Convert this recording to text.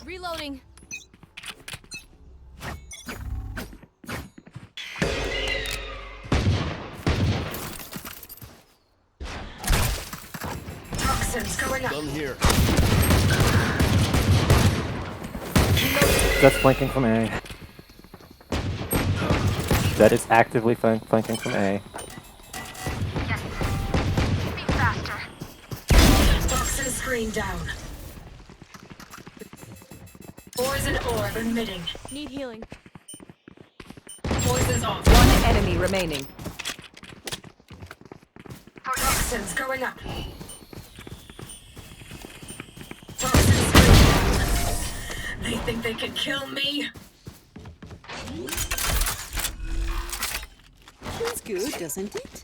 Reloading. Toxins going up. Done here. That's flanking from A. That is actively flanking from A. Toxin screen down. Poison orb emitting. Need healing. Poison's off. One enemy remaining. Toxins going up. Toxin screen down. They think they can kill me? Feels good, doesn't it?